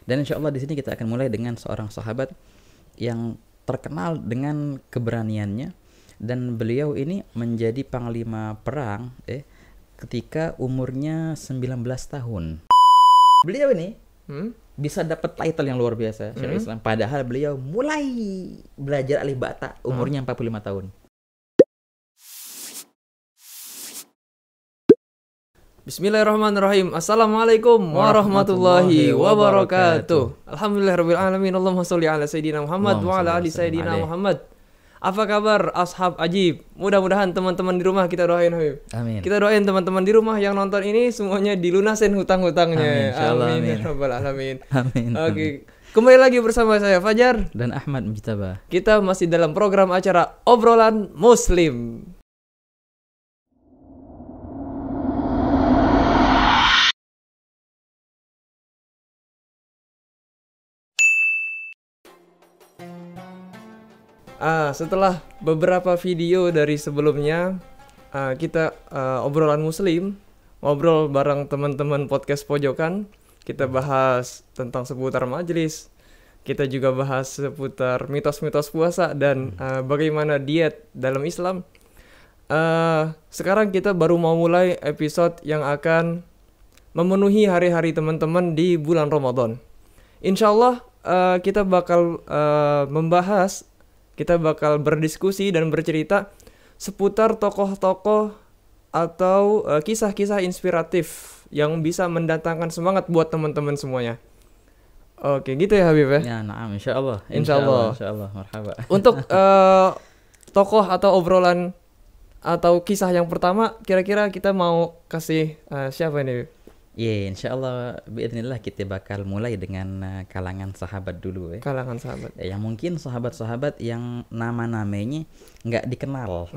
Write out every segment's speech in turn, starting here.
Dan insya Allah di sini kita akan mulai dengan seorang sahabat yang terkenal dengan keberaniannya, dan beliau ini menjadi panglima perang ketika umurnya 19 tahun. Beliau ini bisa dapat title yang luar biasa, Syekhul Islam, padahal beliau mulai belajar alif bata umurnya 45 tahun. Bismillahirrahmanirrahim. Assalamualaikum warahmatullahi wabarakatuh. Alhamdulillahirabbil alamin. Allahumma sholli ala sayidina Muhammad wa ala ali sayidina Muhammad. Apa kabar ashab ajib? Mudah-mudahan teman-teman di rumah, kita doain Habib. Amin. Kita doain teman-teman di rumah yang nonton ini semuanya dilunasin hutang-hutangnya. Amin. Ya rabbal alamin. Amin. Oke. Kembali lagi bersama saya Fajar Dan Ahmad Mujtaba. Kita masih dalam program acara Obrolan Muslim. Setelah beberapa video dari sebelumnya, kita obrolan muslim, ngobrol bareng teman-teman podcast pojokan. Kita bahas tentang seputar majelis, kita juga bahas seputar mitos-mitos puasa dan bagaimana diet dalam Islam. Sekarang kita baru mau mulai episode yang akan memenuhi hari-hari teman-teman di bulan Ramadan. Insya Allah kita bakal membahas, kita bakal berdiskusi dan bercerita seputar tokoh-tokoh atau kisah-kisah inspiratif yang bisa mendatangkan semangat buat teman-teman semuanya. Oke, gitu ya Habib ya? Ya, na'am, insyaallah. Insyaallah. Marhaba. Untuk tokoh atau obrolan atau kisah yang pertama, kira-kira kita mau kasih siapa ini Habib? Ya, insyaallah biidznillah kita bakal mulai dengan kalangan sahabat dulu ya. Kalangan sahabat. Yang mungkin sahabat-sahabat yang nama-namanya nggak dikenal,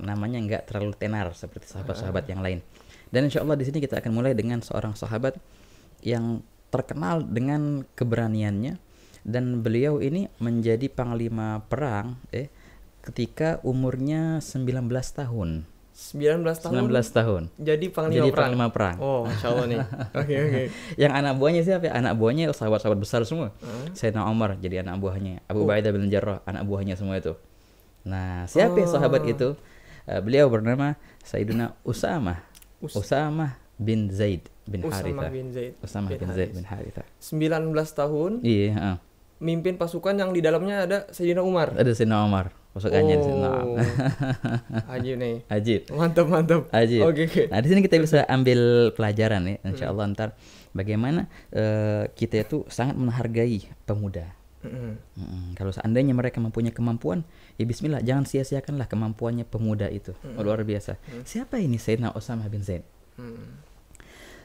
namanya nggak terlalu tenar seperti sahabat-sahabat yang lain. Dan insya Allah di sini kita akan mulai dengan seorang sahabat yang terkenal dengan keberaniannya, dan beliau ini menjadi panglima perang ketika umurnya 19 tahun. 19 tahun. Jadi panglima perang. Oh, Masya Allah nih. Oke. Yang anak buahnya siapa? Anak buahnya sahabat-sahabat besar semua. Sayyidina Umar jadi anak buahnya, Abu Ubaidah bin Jarrah anak buahnya semua itu. Nah, siapa sahabat itu? Beliau bernama Sayyidina Usamah bin Zaid bin Haritha. Usamah bin Zaid bin Haritha. 19 tahun. Iya, mimpin pasukan yang di dalamnya ada Sayyidina Umar. Ada Sayyidina Umar. Pasukannya di sini. Ajib nih. Ajib. Mantap. Ajib. Oke. Nah, di sini kita bisa ambil pelajaran ya, insyaallah ntar bagaimana kita itu sangat menghargai pemuda. Kalau seandainya mereka mempunyai kemampuan, ya bismillah, jangan sia-siakanlah kemampuannya pemuda itu. Luar biasa. Siapa ini Sayyidina Usamah bin Zaid?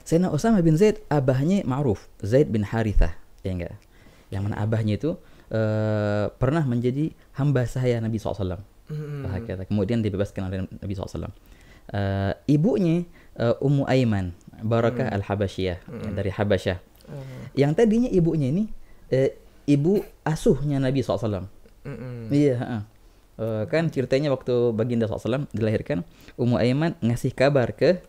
Sayyidina Usamah bin Zaid, abahnya ma'ruf, Zaid bin Haritha, ya enggak? Yang mana abahnya itu pernah menjadi hamba sahaya Nabi SAW. Kemudian dibebaskan oleh Nabi SAW. Ibunya Ummu Aiman Barakah al-Habasyiyah, dari Habasyah. Yang tadinya ibunya ini ibu asuhnya Nabi SAW. Iya. Kan ceritanya waktu baginda SAW dilahirkan, Ummu Aiman ngasih kabar ke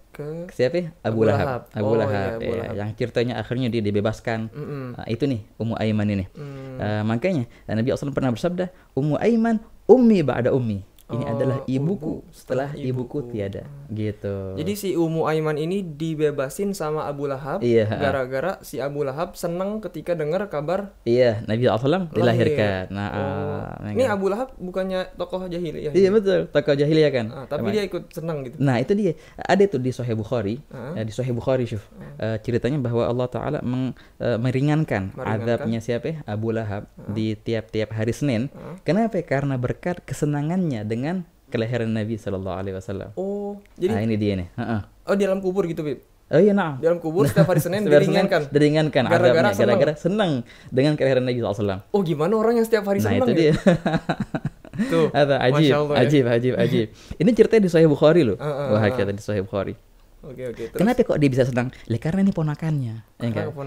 siapa? Abu Lahab. Abu Lahab. Yang ceritanya akhirnya dia dibebaskan. Itu nih Ummu Aiman ini. Makanya Nabi SAW pernah bersabda, Ummu Aiman ummi ba'da ummi. Ini adalah ibuku setelah ibuku tiada. Gitu. Jadi si Ummu Aiman ini dibebasin sama Abu Lahab. Iya. Gara-gara si Abu Lahab senang ketika dengar kabar. Iya, Nabi SAW dilahirkan. Ini Abu Lahab bukannya tokoh jahiliyah? Iya betul, tokoh jahiliyah kan. Tapi dia ikut senang gitu. Nah itu dia. Ada tuh di Sahih Bukhari. Di Sahih Bukhari ceritanya bahwa Allah Ta'ala meringankan azabnya siapa? Abu Lahab di tiap-tiap hari Senin. Kenapa? Karena berkat kesenangannya dengan kelahiran Nabi SAW. Jadi ini dia nih. di dalam kubur gitu, Bib? Oh iya, nah. Di dalam kubur setiap hari Senin diringankan. Gara-gara senang dengan kelahiran Nabi SAW. Gimana orang yang setiap hari senang? Nah itu dia. Tuh, ajib. Ini ceritanya di Sahih Bukhari loh. Di Sahih Bukhari. Oke. Kenapa kok dia bisa senang? Karena ini ponakannya.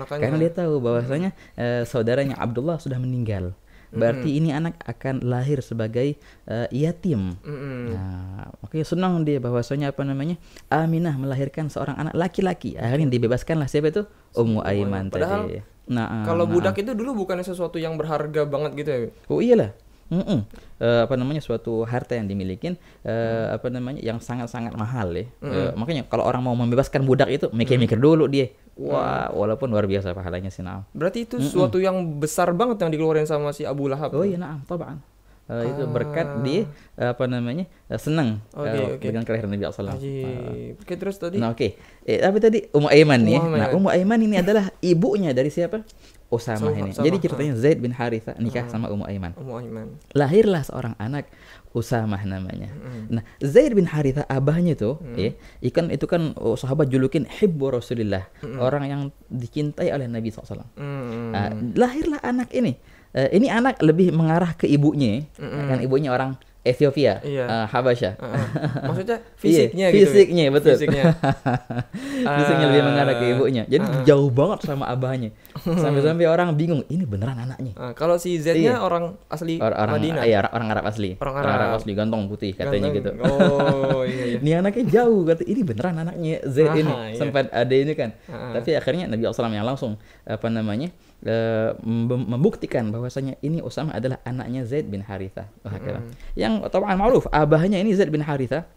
Karena dia tahu bahwasanya saudaranya Abdullah sudah meninggal. Berarti ini anak akan lahir sebagai yatim. Nah, makanya senang dia bahwasanya Aminah melahirkan seorang anak laki-laki. Akhirnya dibebaskanlah siapa itu? Ummu Aiman. Padahal Kalau budak itu dulu bukannya sesuatu yang berharga banget gitu ya? Oh iyalah. Apa namanya, suatu harta yang dimilikin apa namanya, yang sangat-sangat mahal ya. Makanya kalau orang mau membebaskan budak itu mikir-mikir dulu dia. Wah, walaupun luar biasa pahalanya sih, naam. Berarti itu suatu yang besar banget yang dikeluarin sama si Abu Lahab. Oh iya, naam, tabaan. Itu berkat dia apa namanya, senang dengan kelahiran Nabi sallallahu alaihi wasallam. Oke, terus tadi. Nah, oke. Tapi tadi Ummu Aiman nih. Nah, Ummu Aiman ini adalah ibunya dari siapa? Usamah ini. Jadi ceritanya Zaid bin Haritha nikah sama Ummu Aiman. Lahirlah seorang anak, Usamah namanya. Nah, Zaid bin Haritha abahnya tuh, itu kan sahabat julukin hibbu Rasulillah, orang yang dicintai oleh Nabi SAW. Lahirlah anak ini. Ini anak lebih mengarah ke ibunya, kan ibunya orang Ethiopia, Habasyah. Maksudnya fisiknya gitu. Fisiknya, betul. Fisiknya lebih mengarah ke ibunya. Jadi jauh banget sama abahnya. Sampai-sampai orang bingung, ini beneran anaknya. Kalau si Z-nya orang asli Madinah. Iya, orang Arab asli. Orang Arab asli, ganteng putih katanya gitu. Oh, iya. Ini anaknya jauh, kata ini beneran anaknya Z ini. Sempat ada ini kan. Tapi akhirnya Nabi SAW yang langsung apa namanya? Membuktikan bahwasanya ini Usamah adalah anaknya Zaid bin Haritha. Yang taban ma'ruf, abahnya ini Zaid bin Haritha.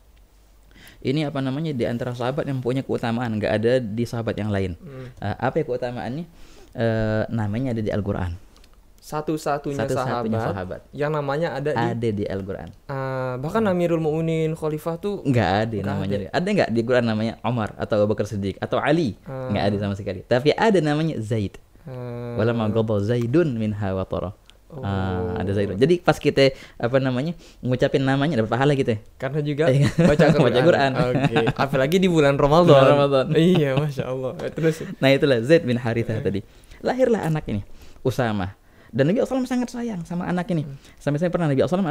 Ini apa namanya, di antara sahabat yang punya keutamaan, enggak ada di sahabat yang lain. Apa keutamaannya? Namanya ada di Al-Qur'an. Satu-satunya sahabat yang namanya ada di Al-Qur'an. Bahkan Amirul Mukminin Khalifah tuh enggak ada namanya. Ada enggak di Quran namanya Umar atau Abu Bakar Siddiq atau Ali? Enggak ada sama sekali. Tapi ada namanya Zaid. Walamma qada Zaidun minha wa tara. Ada Zaidun. Jadi pas kita apa namanya, ngucapin namanya dapat pahala gitu. Karena juga baca Quran. Oke. Apalagi di bulan Ramadan. Iya, Masya Allah. Terus. Nah, itulah Zaid bin Haritha tadi. Lahirlah anak ini, Usamah. Dan Nabi SAW sangat sayang sama anak ini. Sampai-sampai pernah Nabi SAW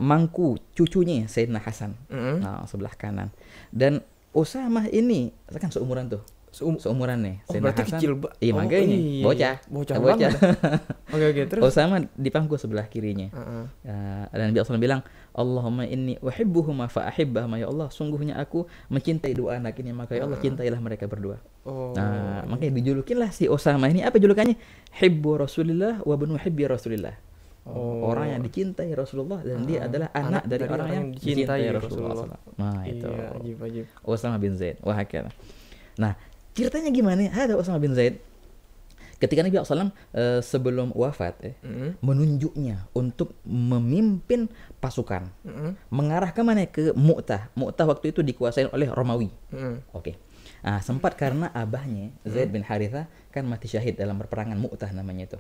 mangku cucunya Sayyidina Hasan. Nah, sebelah kanan. Dan Usamah ini kan seumuran tuh. Seumuran nih. Berarti Hasan, kecil iya, makanya bocah. Oke, terus Usama di pangku sebelah kirinya. Dan Nabi SAW bilang, Allahumma inni uhibbuhuma fa ahibbahuma, ya Allah, sungguhnya aku mencintai dua anak ini, maka ya Allah cintailah mereka berdua. Nah, makanya dijulukinlah si Usama ini, apa julukannya? Hibbu Rasulillah wa banu hibbi Rasulillah. Orang yang dicintai Rasulullah dan dia adalah anak dari orang yang dicintai Rasulullah. Nah, itu. Ajib. Usama bin Zaid. Wah, hakana. Nah, ceritanya gimana? Ada Usama bin Zaid. Ketika Nabi SAW sebelum wafat menunjuknya untuk memimpin pasukan mengarah ke mana? Ke Mu'tah. Mu'tah waktu itu dikuasai oleh Romawi. Oke. Nah, sempat karena abahnya Zaid bin Haritha kan mati syahid dalam perperangan Mu'tah namanya itu.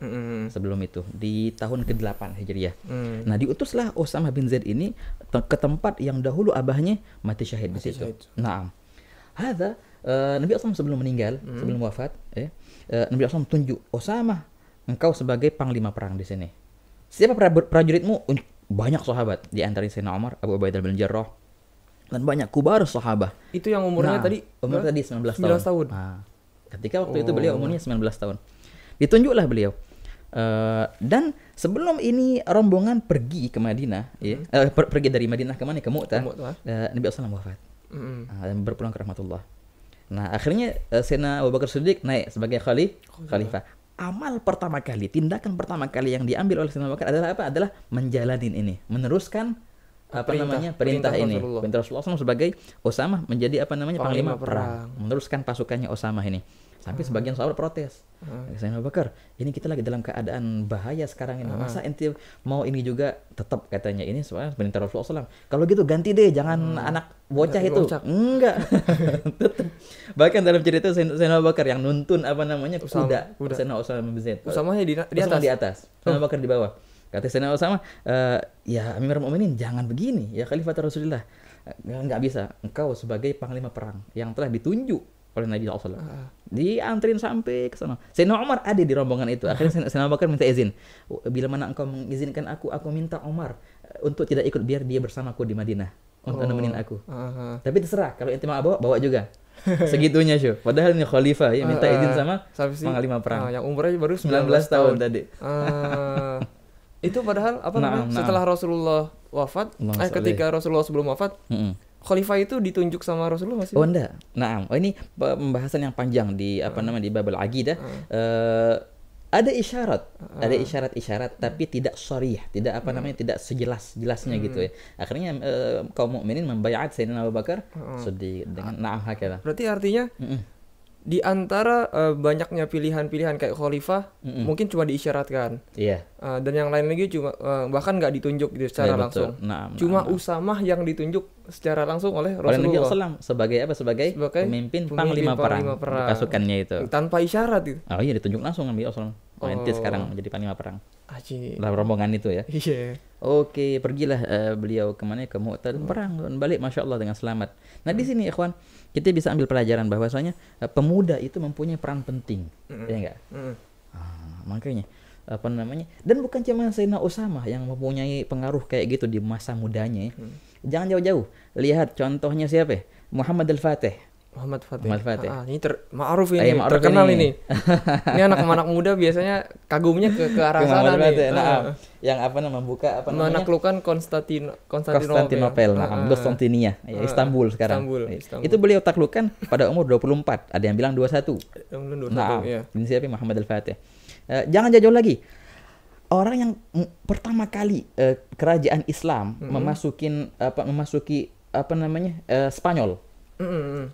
Sebelum itu di tahun ke-8 Hijriah. Nah, diutuslah Usama bin Zaid ini ke tempat yang dahulu abahnya mati syahid di situ. Naam. Hadza Nabi SAW sebelum meninggal, sebelum wafat, Nabi SAW tunjuk, Usamah, engkau sebagai panglima perang di sini. Siapa prajuritmu? Banyak sahabat, di antaranya Sayyidina Umar, Abu Ubaidah bin Jarrah, dan banyak kubar sahabat. Itu yang umurnya tadi? Umur tadi 19 tahun. Nah, ketika waktu itu beliau umurnya 19 tahun. Ditunjuklah beliau. Dan sebelum ini rombongan pergi ke Madinah, pergi dari Madinah ke mana? Ke Mu'tah. Nabi SAW wafat. Dan berpulang ke rahmatullah. Nah, akhirnya Sayyidina Abu Bakar Siddiq naik sebagai khalifah. Amal pertama kali, tindakan pertama kali yang diambil oleh Sayyidina Abu Bakar adalah apa? Adalah menjalanin ini, meneruskan perintah ini. Perintah Rasulullah SAW sebagai Usamah menjadi panglima perang. Meneruskan pasukannya Usamah ini. Sampai sebagian sahabat protes. Sayyidina Abu Bakar, ini kita lagi dalam keadaan bahaya sekarang ini. Masa ente mau ini juga? Tetap katanya ini soalnya perintah Rasulullah SAW. Kalau gitu ganti deh, jangan anak bocah itu. Enggak. Tetap. Bahkan dalam cerita Sayyidina Abu Bakar yang nuntun kuda. Sayyidina Usamah bin Zaid. Usamahnya di atas. Sayyidina Abu Bakar di bawah. Kata Sayyidina Usamah, ya Amirul Mukminin jangan begini, ya Khalifah Rasulullah. Enggak bisa. Engkau sebagai panglima perang yang telah ditunjuk oleh Nabi SAW. Diantrin sampai ke sana. Sayyidina Umar ada di rombongan itu. Akhirnya Sayyidina Abu Bakar minta izin. Bila mana engkau mengizinkan aku minta Umar untuk tidak ikut, biar dia bersamaku di Madinah untuk nemenin aku. Tapi terserah, kalau ente mau bawa juga. Segitunya syuh. Padahal ini khalifah ya minta izin sama panglima perang. Yang umurnya baru 19 tahun tadi. Itu padahal setelah Rasulullah wafat, ketika Rasulullah sebelum wafat, khalifah itu ditunjuk sama Rasulullah masih? Oh enggak. Nah, ini pembahasan yang panjang di di Babul Aqidah. Ada isyarat tapi tidak sharih, tidak apa namanya, tidak sejelas-jelasnya gitu ya. Akhirnya kaum mukminin membaiat Sayyidina Abu Bakar dengan na'am hakala. Berarti artinya di antara banyaknya pilihan-pilihan kayak khalifah mungkin cuma diisyaratkan. Iya. Dan yang lain lagi cuma bahkan nggak ditunjuk gitu secara langsung. Cuma Usamah yang ditunjuk secara langsung oleh Rasulullah SAW sebagai apa? Sebagai pemimpin panglima perang pasukannya itu. Tanpa isyarat itu. Oh iya, ditunjuk langsung Nabi SAW. Nanti sekarang menjadi panglima perang. Dalam rombongan itu ya. Iya. Oke, pergilah beliau kemana? Ke Mu'tah dan perang dan balik Masya Allah dengan selamat. Nah di sini ikhwan, kita bisa ambil pelajaran bahwasanya pemuda itu mempunyai peran penting, ya enggak? Makanya apa namanya? Dan bukan cuma Sayyidina Usamah yang mempunyai pengaruh kayak gitu di masa mudanya. Jangan jauh-jauh. Lihat contohnya siapa? Muhammad Al-Fatih. Muhammad Fatih. Ini ma'ruf ini, terkenal ini. Ini anak-anak muda biasanya kagumnya ke arah sana nih. Yang apa namanya membuka apa namanya? Menaklukkan Konstantinopel. Konstantinia, Istanbul sekarang. Istanbul. Itu beliau taklukkan pada umur 24, ada yang bilang 21. Ini siapa? Muhammad Al-Fatih. Jangan jauh lagi. Orang yang pertama kali kerajaan Islam memasuki Spanyol.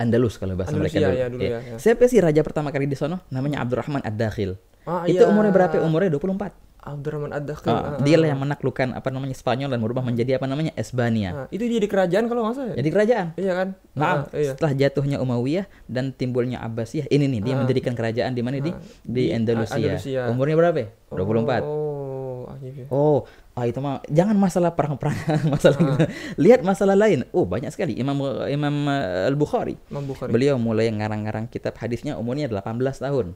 Andalus kalau bahasa mereka dulu. Ya. Siapa sih raja pertama kali di sono? Namanya Abdurrahman Ad-Dakhil. Itu umurnya berapa? Umurnya 24. Abdurrahman Ad-Dakhil. Dialah yang menaklukkan Spanyol dan merubah menjadi Espanya. Itu jadi kerajaan kalau nggak salah. Jadi kerajaan. Iya kan? Setelah jatuhnya Umayyah dan timbulnya Abbasiyah, ini nih dia mendirikan kerajaan di mana di Andalusia. Umurnya berapa? 24. Itu mah jangan masalah perang-perang, masalah gitu. Lihat masalah lain. Banyak sekali. Imam Al-Bukhari. Beliau mulai ngarang-ngarang kitab hadisnya umurnya 18 tahun.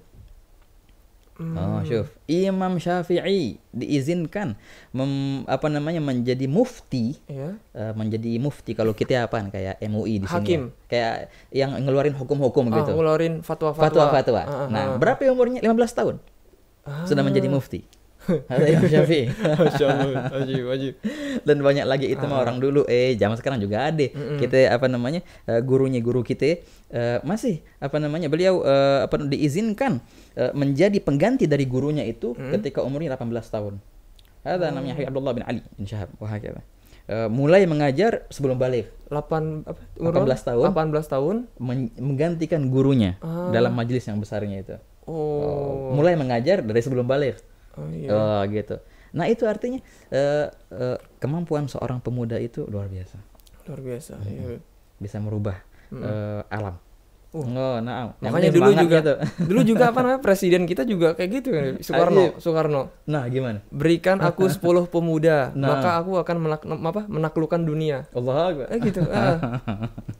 Syuf. Imam Syafi'i diizinkan menjadi mufti. Menjadi mufti kalau kita kayak MUI di sini. Hakim. Kayak yang ngeluarin hukum-hukum gitu. Ngeluarin fatwa-fatwa. Nah, berapa umurnya? 15 tahun. Sudah menjadi mufti. Ada Imam Syafi'i. Masya Allah, wajib. Dan banyak lagi itu mah orang dulu. Zaman sekarang juga ada. Kita guru kita masih beliau diizinkan menjadi pengganti dari gurunya itu ketika umurnya 18 tahun. Ada namanya Habib Abdullah bin Ali bin Syahab. Mulai mengajar sebelum balik. 18 tahun menggantikan gurunya dalam majelis yang besarnya itu. Mulai mengajar dari sebelum balik. Gitu. Nah itu artinya kemampuan seorang pemuda itu luar biasa. Iya. Bisa merubah alam. Makanya dulu juga presiden kita juga kayak gitu kan, Soekarno. Nah gimana? Berikan aku 10 pemuda, maka aku akan menaklukkan dunia. Allah gitu.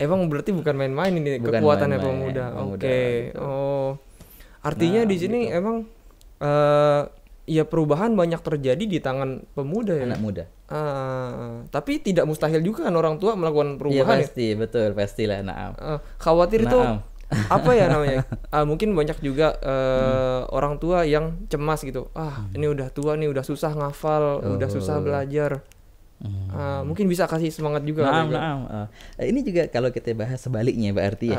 Emang berarti bukan main-main ini kekuatannya pemuda. Oke. Artinya di sini gitu. Emang perubahan banyak terjadi di tangan pemuda ya. Anak muda. Tapi tidak mustahil juga kan orang tua melakukan perubahan. Iya pasti, pastilah. Khawatir itu apa ya namanya? Mungkin banyak juga orang tua yang cemas gitu. Ini udah tua nih, udah susah ngafal, udah susah belajar. Mungkin bisa kasih semangat juga. Ini juga kalau kita bahas sebaliknya berarti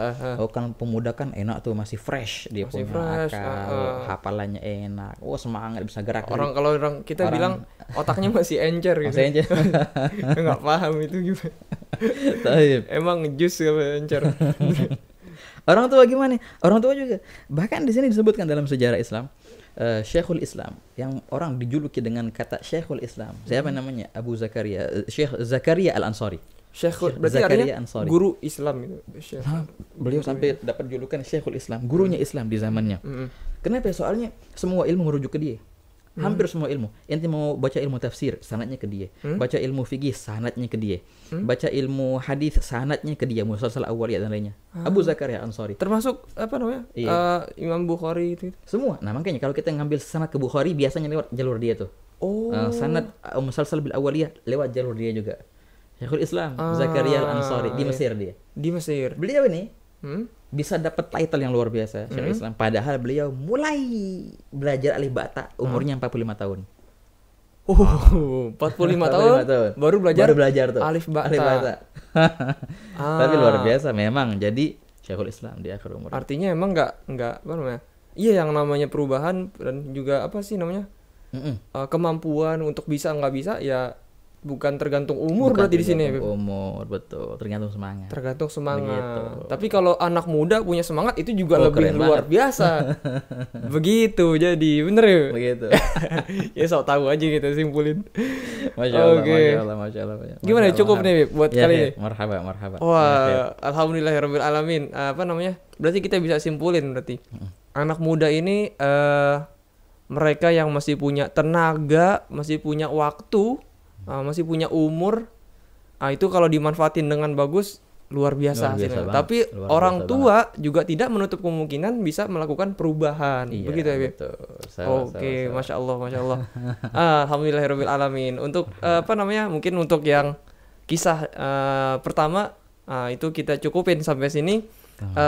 kan pemuda kan enak tuh, masih fresh, dia masih punya akal, hafalannya enak, semangat, bisa gerak. Kalau kita bilang otaknya masih encer gitu. Nggak paham itu gimana. Emang jus encer. Orang tua gimana? Orang tua juga. Bahkan di sini disebutkan dalam sejarah Islam, Syekhul Islam yang orang dijuluki dengan kata Syekhul Islam. Siapa namanya? Abu Zakaria, Syekh Zakaria Al-Ansari. Berarti artinya guru Islam itu. Beliau sampai dapat julukan Syekhul Islam, gurunya Islam di zamannya. Kenapa? Soalnya semua ilmu merujuk ke dia. Hampir semua ilmu. Ente mau baca ilmu tafsir, sanadnya ke dia. Baca ilmu fikih, sanadnya ke dia. Baca ilmu hadis, sanadnya ke dia. Musalsal awaliyah dan lainnya. Abu Zakaria Ansari. Termasuk Imam Bukhari itu. Semua. Nah makanya kalau kita ngambil sanad ke Bukhari biasanya lewat jalur dia tuh. Sanad musalsal bil awaliyah lewat jalur dia juga. Syekhul Islam Zakaria Al-Ansari di Mesir dia. Di Mesir. Beliau ini bisa dapat title yang luar biasa Syekhul Islam, padahal beliau mulai belajar alif bata umurnya 45 tahun. 45 tahun baru belajar tuh alif bata. Tapi luar biasa memang jadi Syekhul Islam di akhir umur. Artinya emang enggak apa namanya? Iya, yang namanya perubahan dan juga apa sih namanya? Kemampuan untuk bisa nggak bisa ya bukan tergantung umur Bukan berarti di sini ya, tergantung Beb. umur, betul, tergantung semangat. Tergantung semangat. Begitu. Tapi kalau anak muda punya semangat itu juga Oh, lebih keren luar banget. biasa. Begitu jadi, bener ya? Begitu. Ya sok tahu aja gitu simpulin. Masya Allah, Oke. Masya Allah, Masya Allah. Gimana, Masya Allah, cukup nih, Beb, buat ya, kali ya, ini? marhaba, marhaba. Ya, ya. Wah, alhamdulillahirabbil alamin. Apa namanya? Berarti kita bisa simpulin berarti. Anak muda ini mereka yang masih punya tenaga, masih punya waktu, masih punya umur, itu kalau dimanfaatin dengan bagus luar biasa Luar biasa hasilnya. banget, Tapi luar orang biasa tua juga tidak menutup kemungkinan bisa melakukan perubahan. Iya, Begitu ya, Beb? betul. Salah, Oke, salah. masya Allah, masya Allah. Alhamdulillahirabbil alamin. Untuk apa namanya? Mungkin untuk yang kisah pertama itu kita cukupin sampai sini.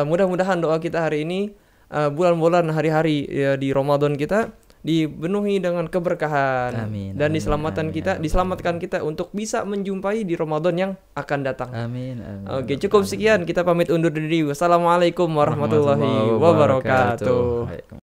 Mudah-mudahan doa kita hari ini, bulan-bulan hari-hari ya, di Ramadan kita dipenuhi dengan keberkahan. Amin, Dan amin, diselamatkan amin, kita, ya Allah. diselamatkan kita untuk bisa menjumpai di Ramadan yang akan datang. Amin, amin. Oke, cukup sekian, kita pamit undur diri. Wassalamualaikum warahmatullahi wabarakatuh. Waalaikumsalam.